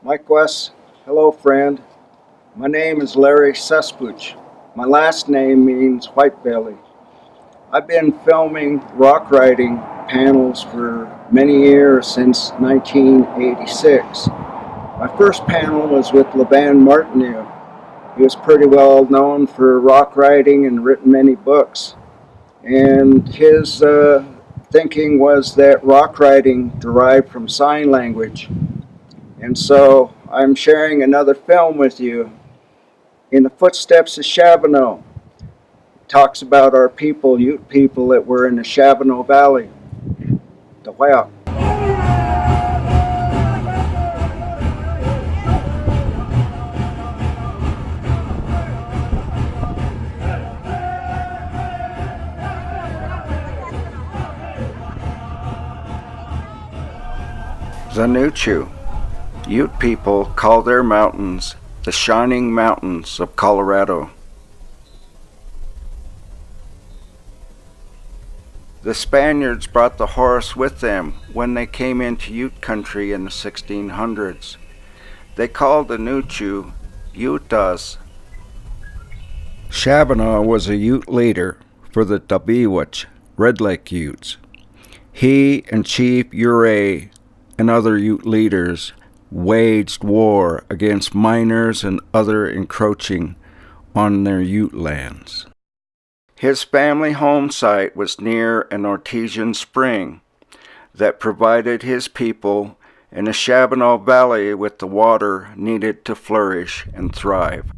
Mike West, hello friend. My name is Larry Sespuch. My last name means white belly. I've been filming rock writing panels for many years, since 1986. My first panel was with Laban Martineau. He was pretty well known for rock writing and written many books. And his thinking was that rock writing derived from sign language. And so I'm sharing another film with you. In the Footsteps of Shavano. It talks about our people, Ute people, that were in the Shavano Valley. The wow. Zanuchu. Ute people call their mountains the Shining Mountains of Colorado. The Spaniards brought the horse with them when they came into Ute country in the 1600s. They called the Nuchu Utahs. Shavano was a Ute leader for the Tabiwach, Red Lake Utes. He and Chief Ure and other Ute leaders waged war against miners and other encroaching on their Ute lands. His family home site was near an artesian spring that provided his people in the Shavano Valley with the water needed to flourish and thrive.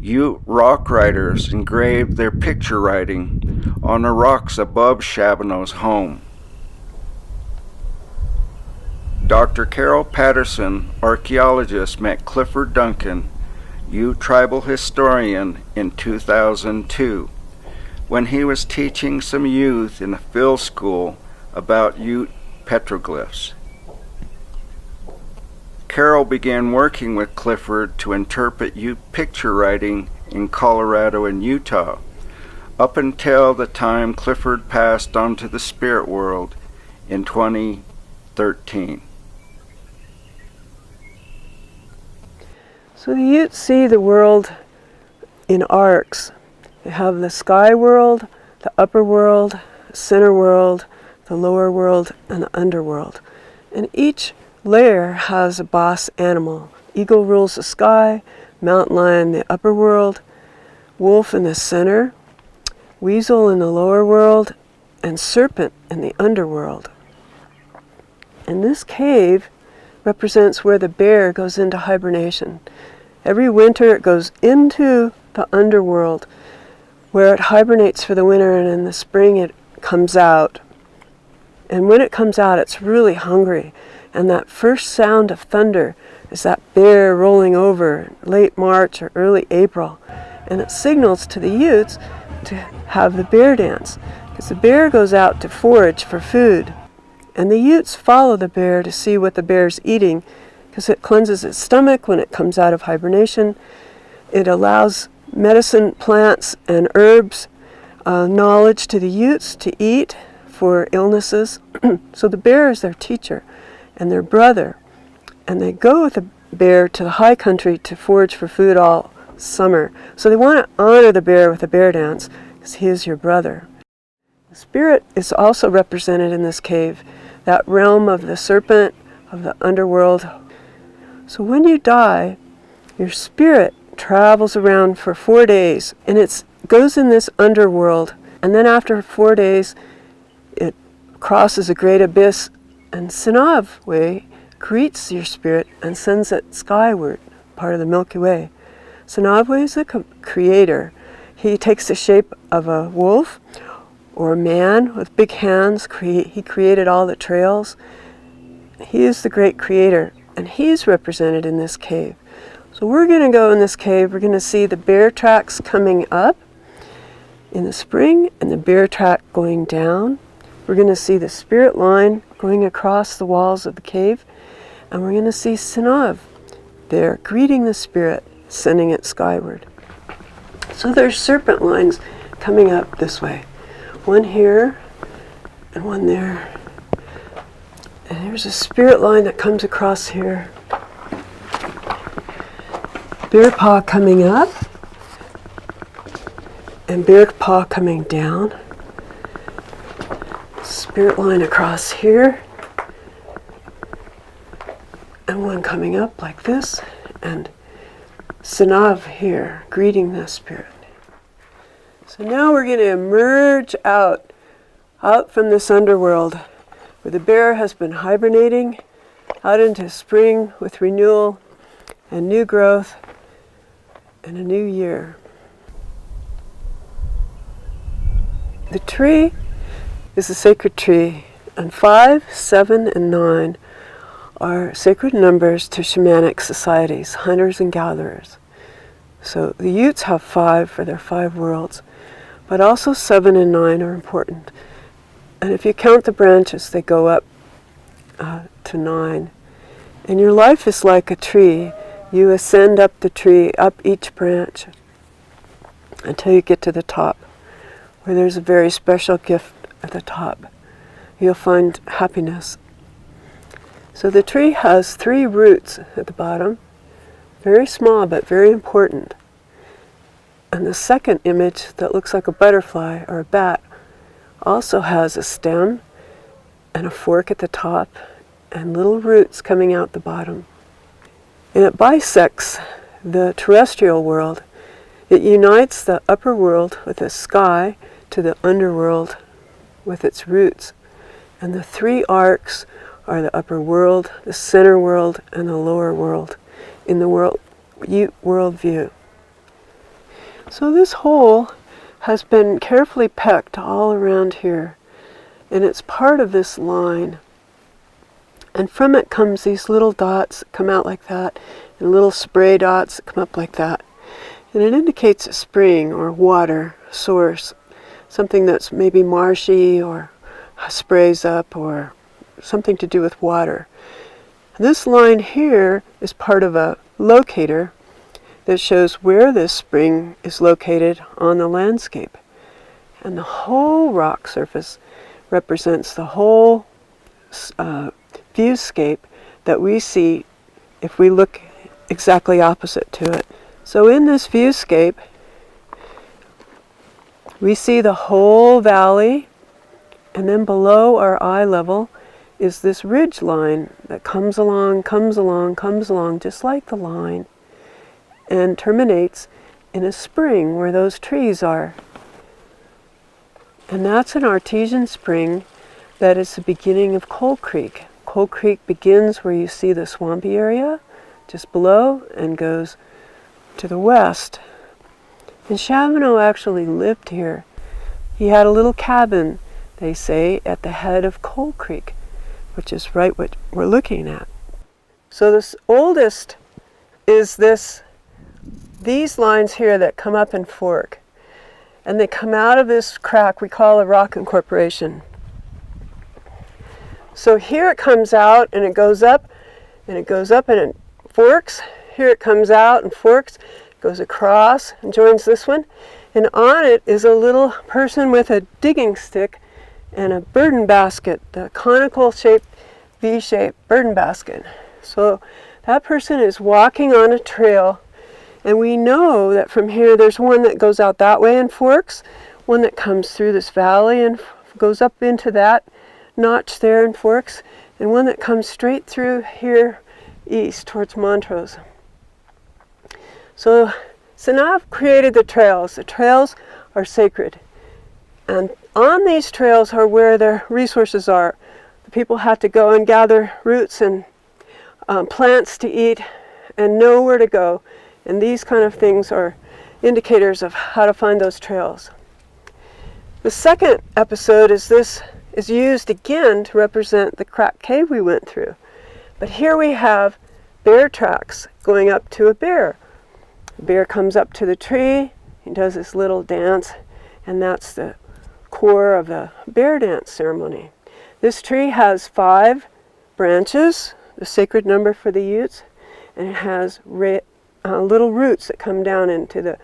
Ute rock writers engraved their picture writing on the rocks above Shavano's home. Dr. Carol Patterson, archaeologist, met Clifford Duncan, Ute tribal historian, in 2002 when he was teaching some youth in a field school about Ute petroglyphs. Carol began working with Clifford to interpret Ute picture writing in Colorado and Utah, up until the time Clifford passed on to the spirit world in 2013. So the Utes see the world in arcs. They have the sky world, the upper world, the center world, the lower world, and the underworld. And each layer has a boss animal. Eagle rules the sky, mountain lion the upper world, wolf in the center, weasel in the lower world, and serpent in the underworld. And this cave represents where the bear goes into hibernation. Every winter it goes into the underworld where it hibernates for the winter, and in the spring it comes out. And when it comes out, it's really hungry. And that first sound of thunder is that bear rolling over in late March or early April. And it signals to the Utes to have the bear dance, because the bear goes out to forage for food. And the Utes follow the bear to see what the bear's eating, because it cleanses its stomach when it comes out of hibernation. It allows medicine plants and herbs knowledge to the Utes to eat for illnesses. So the bear is their teacher and their brother. And they go with the bear to the high country to forage for food all summer. So they want to honor the bear with a bear dance, because he is your brother. The spirit is also represented in this cave, that realm of the serpent, of the underworld. So when you die, your spirit travels around for 4 days, and it goes in this underworld, and then after 4 days it crosses a great abyss, and Sinavwe greets your spirit and sends it skyward, part of the Milky Way. Sinavwe is the creator. He takes the shape of a wolf or a man with big hands. He created all the trails. He is the great creator, and he's represented in this cave. So we're going to go in this cave. We're going to see the bear tracks coming up in the spring and the bear track going down. We're going to see the spirit line going across the walls of the cave, and we're going to see Sinav there greeting the spirit, sending it skyward. So there's serpent lines coming up this way. One here and one there. And there's a spirit line that comes across here. bear paw coming up and bear paw coming down. Spirit line across here and one coming up like this, and Sanav here greeting the spirit. So now we're going to emerge out from this underworld where the bear has been hibernating, out into spring with renewal and new growth and a new year. The tree is a sacred tree, and 5, 7, and 9 are sacred numbers to shamanic societies, hunters and gatherers. So the Utes have 5 for their 5 worlds, but also 7 and 9 are important. And if you count the branches, they go up to 9. And your life is like a tree. You ascend up the tree, up each branch, until you get to the top, where there's a very special gift at the top. You'll find happiness. So the tree has 3 roots at the bottom, very small but very important. And the second image that looks like a butterfly or a bat also has a stem and a fork at the top and little roots coming out the bottom. And it bisects the terrestrial world. It unites the upper world with the sky to the underworld with its roots. And the 3 arcs are the upper world, the center world, and the lower world in the world view. So this hole has been carefully pecked all around here, and it's part of this line. And from it comes these little dots that come out like that, and little spray dots that come up like that. And it indicates a spring or water source, something that's maybe marshy or sprays up or something to do with water. And this line here is part of a locator that shows where this spring is located on the landscape. And the whole rock surface represents the whole viewscape that we see if we look exactly opposite to it. So in this viewscape, we see the whole valley, and then below our eye level is this ridge line that comes along, just like the line, and terminates in a spring where those trees are. And that's an artesian spring that is the beginning of Coal Creek. Coal Creek begins where you see the swampy area, just below, and goes to the west. And Shavano actually lived here. He had a little cabin, they say, at the head of Coal Creek, which is right what we're looking at. So this oldest is these lines here that come up and fork. And they come out of this crack we call a rock incorporation. So here it comes out and it goes up and it goes up and it forks. Here it comes out and forks, goes across and joins this one. And on it is a little person with a digging stick and a burden basket, the conical shaped V-shaped burden basket. So that person is walking on a trail, and we know that from here there's one that goes out that way and forks, one that comes through this valley and goes up into that notch there and forks, and one that comes straight through here east towards Montrose. So Sanav created the trails. The trails are sacred. And on these trails are where their resources are. The people had to go and gather roots and plants to eat and know where to go. And these kind of things are indicators of how to find those trails. The second episode is used again to represent the crack cave we went through. But here we have bear tracks going up to a bear. The bear comes up to the tree, he does this little dance, and that's the core of the bear dance ceremony. This tree has 5 branches, the sacred number for the Utes, and it has little roots that come down into the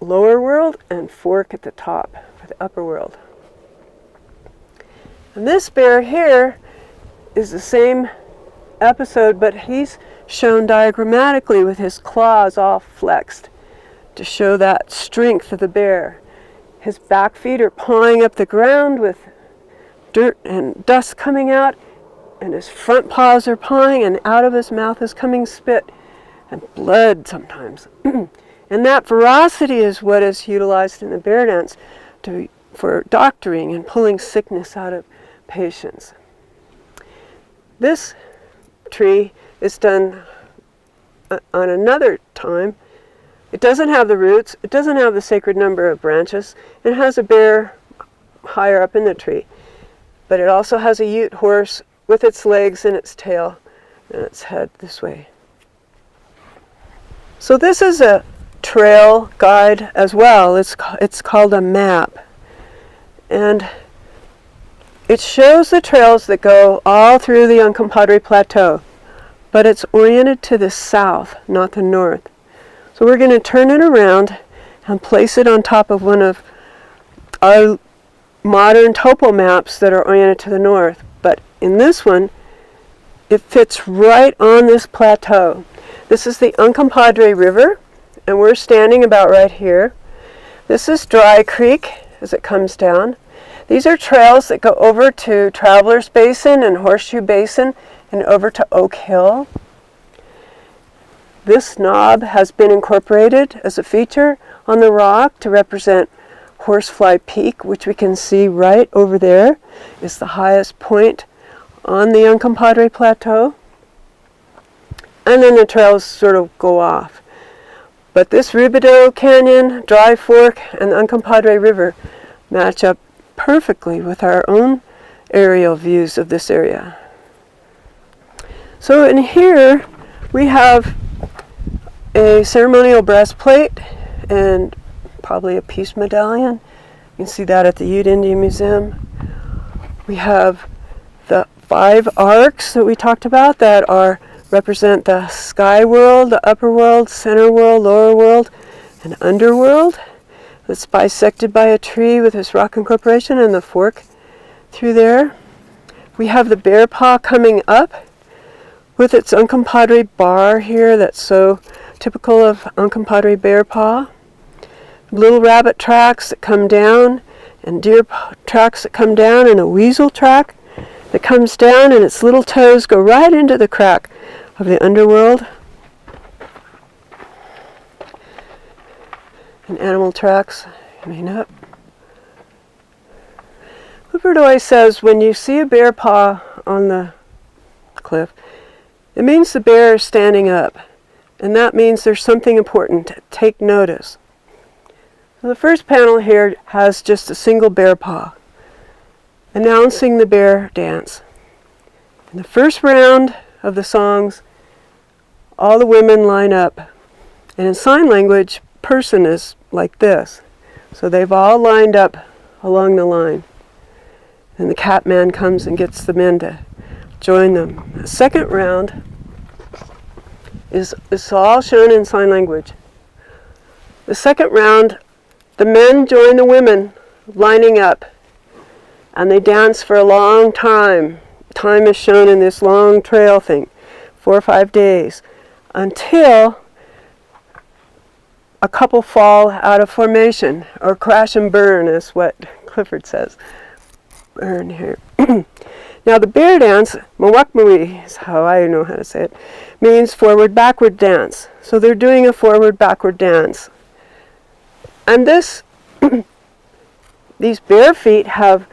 lower world and fork at the top for the upper world. And this bear here is the same episode, but he's shown diagrammatically with his claws all flexed to show that strength of the bear. His back feet are pawing up the ground with dirt and dust coming out, and his front paws are pawing, and out of his mouth is coming spit and blood sometimes. And that ferocity is what is utilized in the bear dance for doctoring and pulling sickness out of patients. This tree is done on another time. It doesn't have the roots, it doesn't have the sacred number of branches, it has a bear higher up in the tree. But it also has a Ute horse with its legs and its tail and its head this way. So this is a trail guide as well. It's called a map. And it shows the trails that go all through the Uncompahgre Plateau, but it's oriented to the south, not the north. So we're going to turn it around and place it on top of one of our modern topo maps that are oriented to the north. But in this one, it fits right on this plateau. This is the Uncompahgre River, and we're standing about right here. This is Dry Creek as it comes down. These are trails that go over to Travelers Basin and Horseshoe Basin and over to Oak Hill. This knob has been incorporated as a feature on the rock to represent Horsefly Peak, which we can see right over there is the highest point on the Uncompahgre Plateau. And then the trails sort of go off. But this Rubidoux Canyon, Dry Fork, and the Uncompahgre River match up perfectly with our own aerial views of this area. So in here we have a ceremonial breastplate and probably a peace medallion. You can see that at the Ute Indian Museum. We have the 5 arcs that we talked about that represent the sky world, the upper world, center world, lower world, and underworld. That's bisected by a tree with this rock incorporation and the fork through there. We have the bear paw coming up with its Uncompahgre bar here that's so typical of Uncompahgre bear paw. Little rabbit tracks that come down, and deer tracks that come down, and a weasel track that comes down, and its little toes go right into the crack of the underworld. And animal tracks coming up. Clifford always says when you see a bear paw on the cliff, it means the bear is standing up, and that means there's something important. Take notice. So the first panel here has just a single bear paw, announcing the bear dance. In the first round of the songs, all the women line up, and in sign language, person is like this. So they've all lined up along the line. And the cat man comes and gets the men to join them. The second round is all shown in sign language. The second round, the men join the women lining up, and they dance for a long time. Time is shown in this long trail thing, 4 or 5 days, until a couple fall out of formation, or crash and burn is what Clifford says. Burn here. Now the bear dance, Mawakmui is how I know how to say it, means forward-backward dance. So they're doing a forward-backward dance. And these bare feet have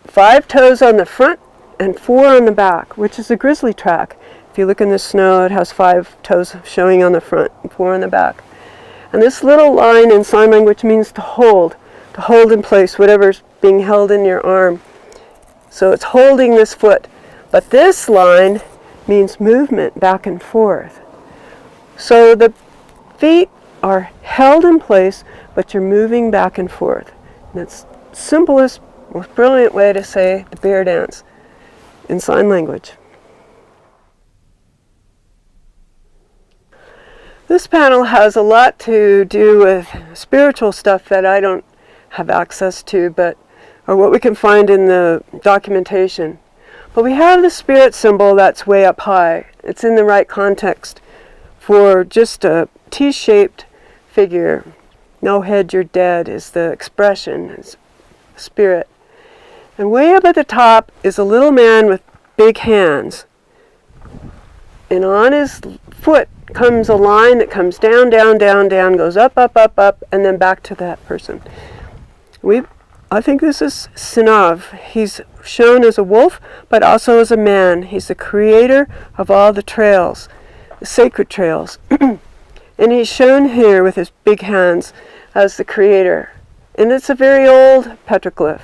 5 toes on the front and 4 on the back, which is a grizzly track. If you look in the snow, it has 5 toes showing on the front and 4 on the back. And this little line in sign language means to hold in place whatever's being held in your arm. So it's holding this foot. But this line means movement back and forth. So the feet are held in place, but you're moving back and forth. And it's the simplest, most brilliant way to say the bear dance in sign language. This panel has a lot to do with spiritual stuff that I don't have access to, or what we can find in the documentation. But we have the spirit symbol that's way up high. It's in the right context for just a T-shaped figure. No head, you're dead is the expression, is spirit. And way up at the top is a little man with big hands. And on his foot comes a line that comes down, down, down, down, goes up, up, up, up, and then back to that person. I think this is Sinav. He's shown as a wolf, but also as a man. He's the creator of all the trails, the sacred trails. And he's shown here with his big hands as the creator. And it's a very old petroglyph.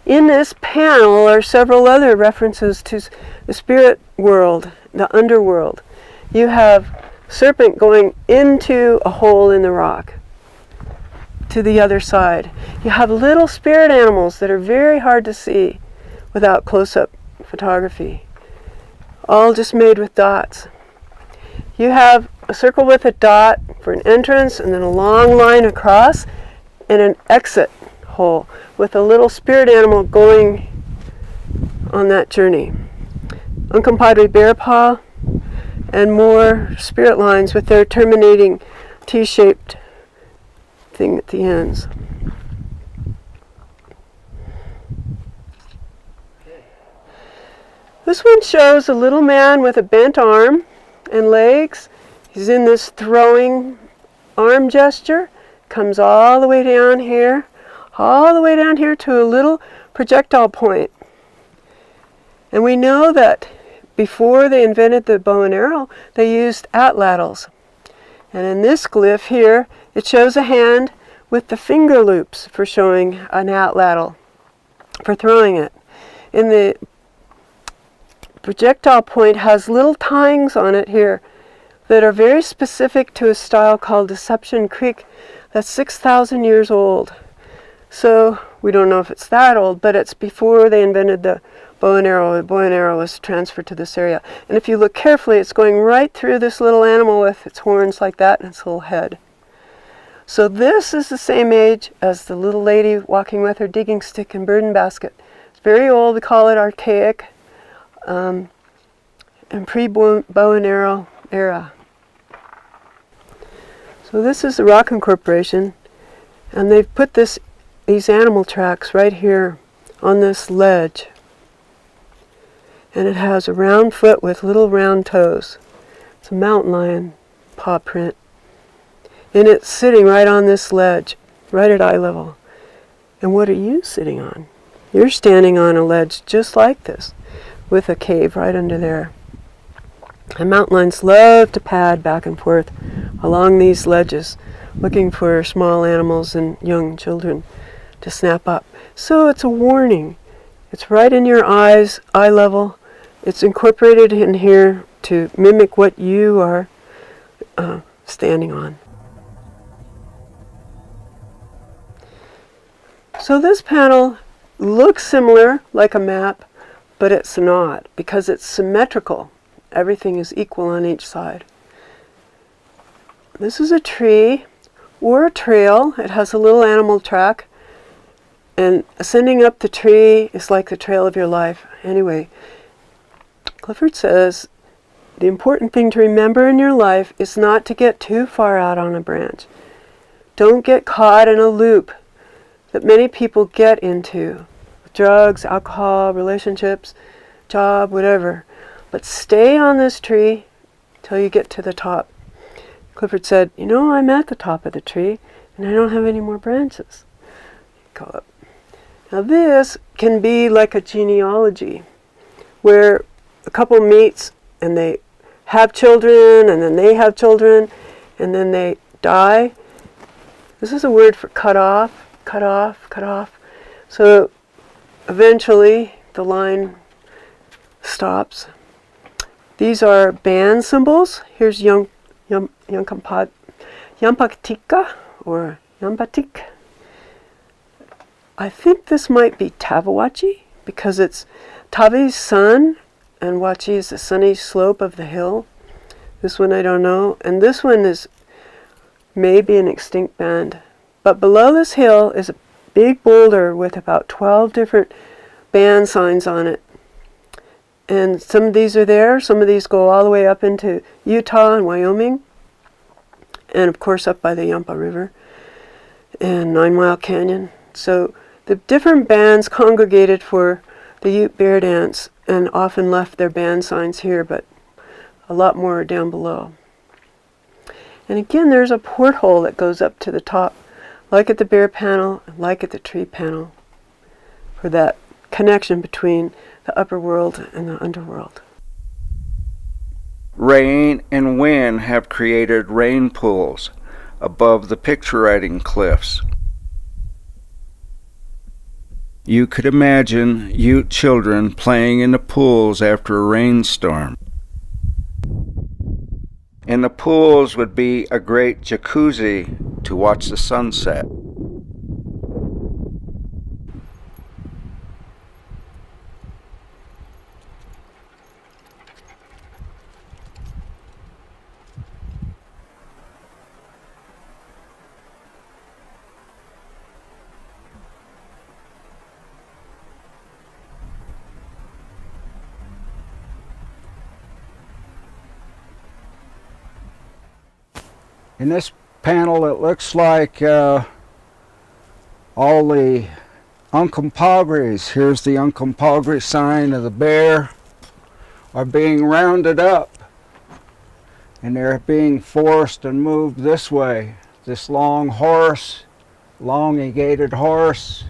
In this panel are several other references to the spirit world, the underworld. You have serpent going into a hole in the rock to the other side. You have little spirit animals that are very hard to see without close-up photography, all just made with dots. You have a circle with a dot for an entrance, and then a long line across, and an exit hole with a little spirit animal going on that journey. Uncompadre bear paw, and more spirit lines with their terminating T-shaped thing at the ends. This one shows a little man with a bent arm and legs. He's in this throwing arm gesture, comes all the way down here to a little projectile point. And we know that before they invented the bow and arrow, they used atlatls. And in this glyph here, it shows a hand with the finger loops for showing an atlatl, for throwing it. In the projectile point has little tines on it here that are very specific to a style called Deception Creek that's 6,000 years old. So we don't know if it's that old, but it's before they invented the bow and arrow. The bow and arrow was transferred to this area. And if you look carefully, it's going right through this little animal with its horns like that and its little head. So this is the same age as the little lady walking with her digging stick and burden basket. It's very old. We call it archaic and pre-bow and arrow era. So this is the Rock Incorporation, and they've put these animal tracks right here on this ledge. And it has a round foot with little round toes. It's a mountain lion paw print. And it's sitting right on this ledge, right at eye level. And what are you sitting on? You're standing on a ledge just like this, with a cave right under there. And mountain lions love to pad back and forth along these ledges, looking for small animals and young children to snap up. So it's a warning. It's right in your eyes, eye level. It's incorporated in here to mimic what you are standing on. So this panel looks similar, like a map, but it's not, because it's symmetrical. Everything is equal on each side. This is a tree or a trail. It has a little animal track, and ascending up the tree is like the trail of your life. Anyway, Clifford says the important thing to remember in your life is not to get too far out on a branch. Don't get caught in a loop that many people get into. Drugs, alcohol, relationships, job, whatever. But stay on this tree till you get to the top. Clifford said, you know, I'm at the top of the tree and I don't have any more branches. Go up. Now this can be like a genealogy where a couple meets and they have children and then they have children and then they die. This is a word for cut off, cut off, cut off. So eventually the line stops. These are band symbols. Here's Yampatika or Yampatik. I think this might be Tavawachi because it's Tavi's sun and Wachi is the sunny slope of the hill. This one I don't know. And this one is maybe an extinct band. But below this hill is a big boulder with about 12 different band signs on it. And some of these are there, some of these go all the way up into Utah and Wyoming, and of course up by the Yampa River and 9 Mile Canyon. So the different bands congregated for the Ute Bear Dance and often left their band signs here, but a lot more are down below. And again, there's a porthole that goes up to the top, like at the bear panel, like at the tree panel, for that connection between the upper world and the underworld. Rain and wind have created rain pools above the picture writing cliffs. You could imagine Ute children playing in the pools after a rainstorm. And the pools would be a great jacuzzi to watch the sunset. In this panel, it looks like all the Uncompahgres, here's the Uncompahgre sign of the bear, are being rounded up. And they're being forced and moved this way. This long horse, elongated horse,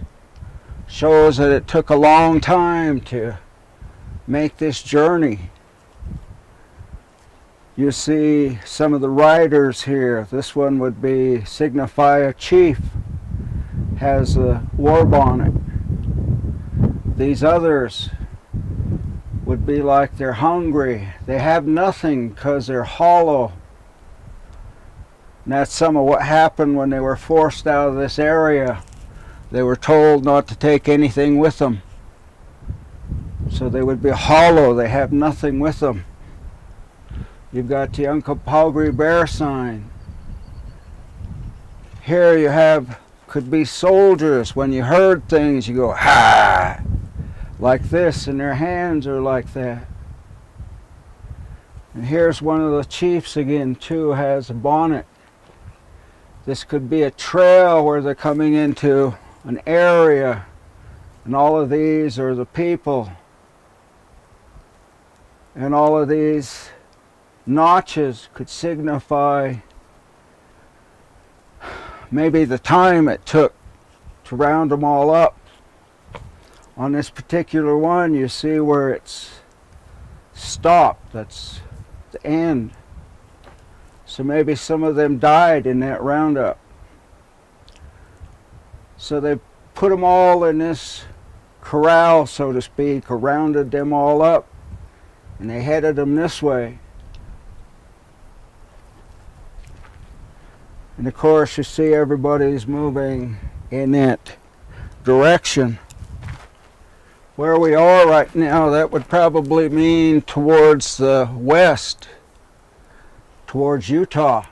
shows that it took a long time to make this journey. You see some of the riders here. This one would be signify a chief, has a war bonnet. These others would be like they're hungry. They have nothing because they're hollow. And that's some of what happened when they were forced out of this area. They were told not to take anything with them. So they would be hollow. They have nothing with them. You've got the Uncompahgre bear sign. Here you have, could be soldiers. When you heard things, you go, ha! Like this, and their hands are like that. And here's one of the chiefs again, too, has a bonnet. This could be a trail where they're coming into an area. And all of these are the people. And all of these notches could signify maybe the time it took to round them all up. On this particular one, you see where it's stopped. That's the end. So maybe some of them died in that roundup. So they put them all in this corral, so to speak, or rounded them all up, and they headed them this way. And of course, you see everybody's moving in that direction. Where we are right now, that would probably mean towards the west, towards Utah.